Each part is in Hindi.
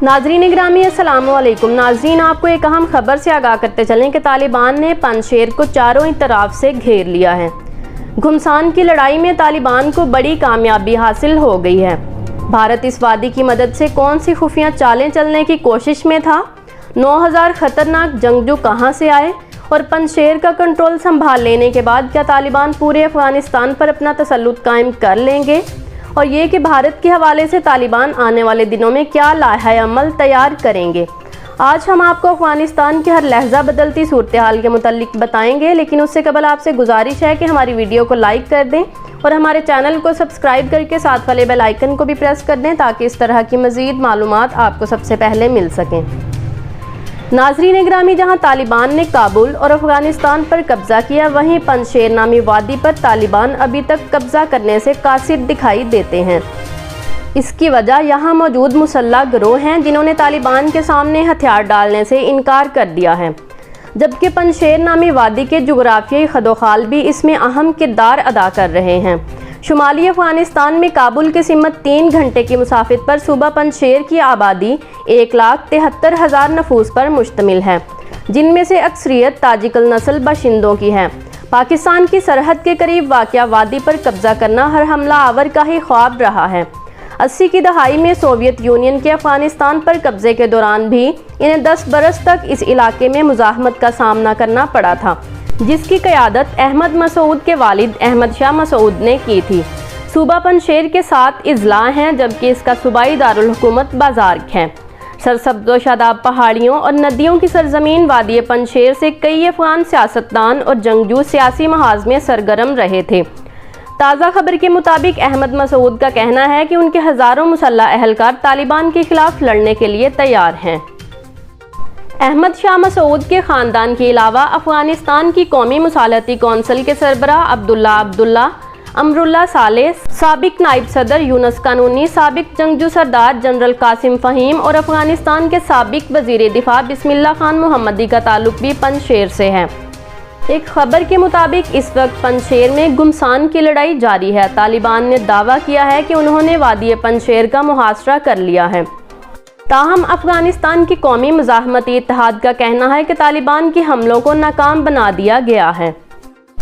नाजरीन गिरामी अस्सलाम वालेकुम। नाजरीन, आपको एक अहम खबर से आगाह करते चलें कि तालिबान ने पंजशेर को चारों तरफ से घेर लिया है। घुमसान की लड़ाई में तालिबान को बड़ी कामयाबी हासिल हो गई है। भारत इस वादी की मदद से कौन सी खुफिया चालें चलने की कोशिश में था? 9000 खतरनाक जंगजू कहां से आए? और पंजशेर का कंट्रोल संभाल लेने के बाद क्या तालिबान पूरे अफगानिस्तान पर अपना तसल्लुत कायम कर लेंगे? और ये कि भारत के हवाले से तालिबान आने वाले दिनों में क्या लाहे अमल तैयार करेंगे। आज हम आपको अफगानिस्तान की हर लहजा बदलती सूरत हाल के मुतालिक बताएंगे, लेकिन उससे कबल आपसे गुजारिश है कि हमारी वीडियो को लाइक कर दें और हमारे चैनल को सब्सक्राइब करके साथ वाले बेल आइकन को भी प्रेस कर दें ताकि इस तरह की मज़ीद मालूमात आपको सबसे पहले मिल सकें। नाजरीन गिरामी, जहां तालिबान ने काबुल और अफगानिस्तान पर कब्जा किया, वहीं पंजशेर नामी वादी पर तालिबान अभी तक कब्जा करने से कासिर दिखाई देते हैं। इसकी वजह यहां मौजूद मुसल्लह गिरोह हैं जिन्होंने तालिबान के सामने हथियार डालने से इनकार कर दिया है, जबकि पंजशेर नामी वादी के जुगराफियाई खदोखाल भी इसमें अहम किरदार अदा कर रहे हैं। शुमाली अफगानिस्तान में काबुल के सिमत 3 घंटे की मुसाफिर पर सूबा पंजशेर की आबादी 1,73,000 नफूस पर मुश्तमिल है, जिनमें से अक्सरियत ताजिकल नस्ल बाशिंदों की है। पाकिस्तान की सरहद के करीब वाक़या वादी पर कब्जा करना हर हमला आवर का ही ख्वाब रहा है। 80 की दहाई में सोवियत यूनियन के अफगानिस्तान पर कब्जे के दौरान भी इन्हें 10 बरस तक इस इलाके में मुज़ाहमत का सामना करना पड़ा था, जिसकी क़यादत अहमद मसूद के वालिद अहमद शाह मसूद ने की थी। सूबा पंजशेर के 7 अजला हैं, जबकि इसका सूबाई दारुल हुकूमत बाजार है। सरसब्ज़ व शादाब पहाड़ियों और नदियों की सरजमीन वादी पंजशेर से कई अफगान सियासतदान और जंगजू सियासी महाज में सरगर्म रहे थे। ताज़ा खबर के मुताबिक अहमद मसूद का कहना है कि उनके हज़ारों मुसल्लह अहलकार तालिबान के खिलाफ लड़ने के लिए तैयार हैं। अहमद शाह मसूद के ख़ानदान के अलावा अफ़गानिस्तान की कौमी मुसालहती कौंसिल के सरबराह अब्दुल्ला, अमरुल्लाह सालेह, साबिक नाइब सदर यूनुस कानूनी, साबिक जंगजू सरदार जनरल कासिम फ़हीम और अफ़गानिस्तान के साबिक वज़ीर दिफा बिस्मिल्लाह खान मोहम्मदी का ताल्लुक भी पंजशेर से है। एक खबर के मुताबिक इस वक्त पंजशेर में घुमसान की लड़ाई जारी है। तालिबान ने दावा किया है कि उन्होंने वादी पंजशेर का मुहासरा कर लिया है। ताहम अफगानिस्तान की कौमी मुज़ाहमती इत्तेहाद का कहना है कि तालिबान के हमलों को नाकाम बना दिया गया है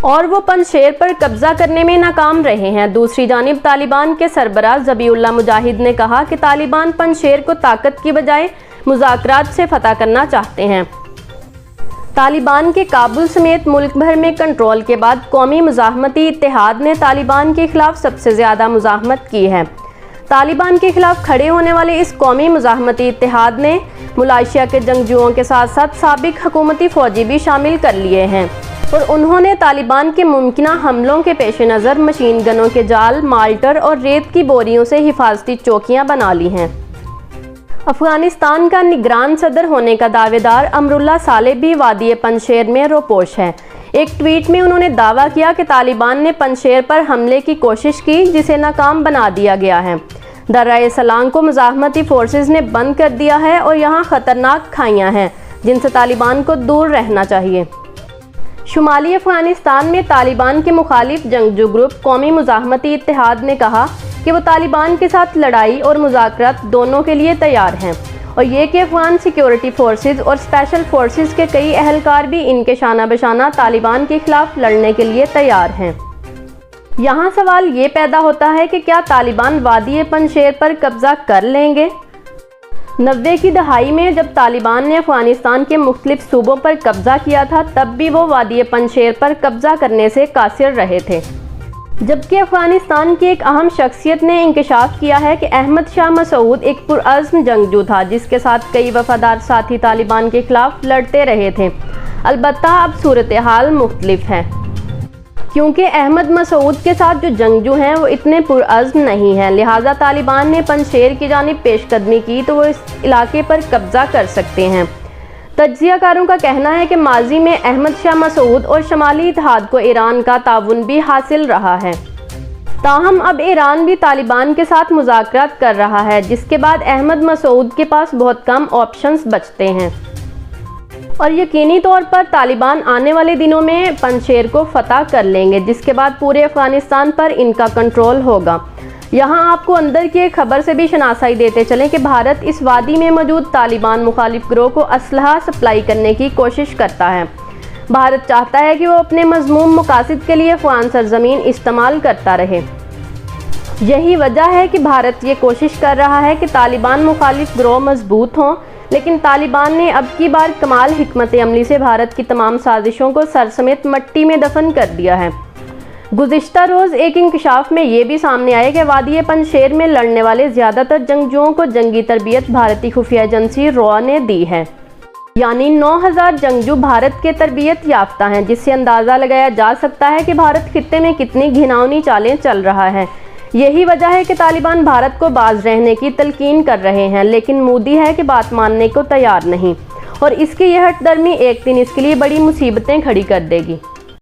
और वो पंजशेर पर कब्जा करने में नाकाम रहे हैं। दूसरी जानिब तालिबान के सरबराह ज़बीउल्लाह मुजाहिद ने कहा कि तालिबान पंजशेर को ताकत की बजाय मुज़ाकरात से फतह करना चाहते हैं। तालिबान के काबुल समेत मुल्क भर में कंट्रोल के बाद कौमी मुज़ाहमती इत्तेहाद ने तालिबान के खिलाफ सबसे ज़्यादा मुज़ाहमत की है। तालिबान के खिलाफ खड़े होने वाले इस कौमी मुज़ाहमती इत्तेहाद ने मलेशिया के जंगजुओं के साथ साथ साबिक हुकूमती फ़ौजी भी शामिल कर लिए हैं और उन्होंने तालिबान के मुमकिना हमलों के पेश नज़र मशीन गनों के जाल, माल्टर और रेत की बोरियों से हिफाजती चौकियाँ बना ली हैं। अफगानिस्तान का निगरान सदर होने का दावेदार अमरुल्लाह सालेह भी वादी पंजशेर में रोपोश है। एक ट्वीट में उन्होंने दावा किया कि तालिबान ने पंजशेर पर हमले की कोशिश की, जिसे नाकाम बना दिया गया है। दर्रा सलांग को मुज़ाहमती फोर्सेस ने बंद कर दिया है और यहाँ ख़तरनाक खाइयाँ हैं जिनसे तालिबान को दूर रहना चाहिए। शुमाली अफगानिस्तान में तालिबान के मुखालिफ जंगजू ग्रुप कौमी मुज़ाहमती इत्तेहाद ने कहा कि वो तालिबान के साथ लड़ाई और मुज़ाकरात दोनों के लिए तैयार हैं और ये कि अफगान सिक्योरिटी फोर्सेस और स्पेशल फोर्सेस के कई अहलकार भी इनके शाना बशाना तालिबान के खिलाफ लड़ने के लिए तैयार हैं। यहाँ सवाल ये पैदा होता है कि क्या तालिबान वादी पंजशेर पर कब्जा कर लेंगे? 90 की दहाई में जब तालिबान ने अफगानिस्तान के मुख्तलिफ सूबों पर कब्जा किया था, तब भी वो वादी पंजशेर पर कब्जा करने से कासिर रहे थे, जबकि अफगानिस्तान की एक अहम शख्सियत ने इंकशाफ किया है कि अहमद शाह मसूद एक पुरअज़्म जंगजू था जिसके साथ कई वफादार साथी तालिबान के खिलाफ लड़ते रहे थे। अलबत्ता अब सूरत हाल मुख्तलिफ है, क्योंकि अहमद मसूद के साथ जो जंगजू हैं वो इतने पुरअज़्म नहीं हैं। लिहाजा तालिबान ने पंजशेर की जानिब पेशकदमी की तो वो इस इलाके पर कब्जा कर सकते हैं। तज्ज़ियाकारों का कहना है कि माजी में अहमद शाह मसूद और शमाली इत्तेहाद को ईरान का ताउन भी हासिल रहा है। ताहम अब ईरान भी तालिबान के साथ मुज़ाकरात कर रहा है, जिसके बाद अहमद मसूद के पास बहुत कम ऑप्शंस बचते हैं और यकीनी तौर पर तालिबान आने वाले दिनों में पंजशेर को फतह कर लेंगे, जिसके बाद पूरे अफगानिस्तान पर इनका कंट्रोल होगा। यहाँ आपको अंदर की एक खबर से भी शनासाई देते चलें कि भारत इस वादी में मौजूद तालिबान मुखालिफ गिरोह को असलहा सप्लाई करने की कोशिश करता है। भारत चाहता है कि वो अपने मज़मूम मकासद के लिए अफ़गान सरज़मीन इस्तेमाल करता रहे। यही वजह है कि भारत ये कोशिश कर रहा है कि तालिबान मुखालिफ गिरोह मजबूत हों, लेकिन तालिबान ने अब की बार कमाल हिकमत अमली से भारत की तमाम साजिशों को सर समेत मिट्टी में दफन कर दिया है। गुज़िश्ता रोज़ एक इंकशाफ में ये भी सामने आया कि वादी पंजशेर में लड़ने वाले ज़्यादातर जंगजुओं को जंगी तरबियत भारतीय खुफिया एजेंसी रॉ ने दी है। यानी 9000 जंगजू भारत के तरबियत याफ्ता हैं, जिससे अंदाज़ा लगाया जा सकता है कि भारत खित्ते में कितनी घिनौनी चालें चल रहा है। यही वजह है कि तालिबान भारत को बाज रहने की तलकीन कर रहे हैं, लेकिन मोदी है कि बात मानने को तैयार नहीं, और इसकी यह हटदर्मी एक दिन इसके लिए बड़ी मुसीबतें खड़ी कर देगी।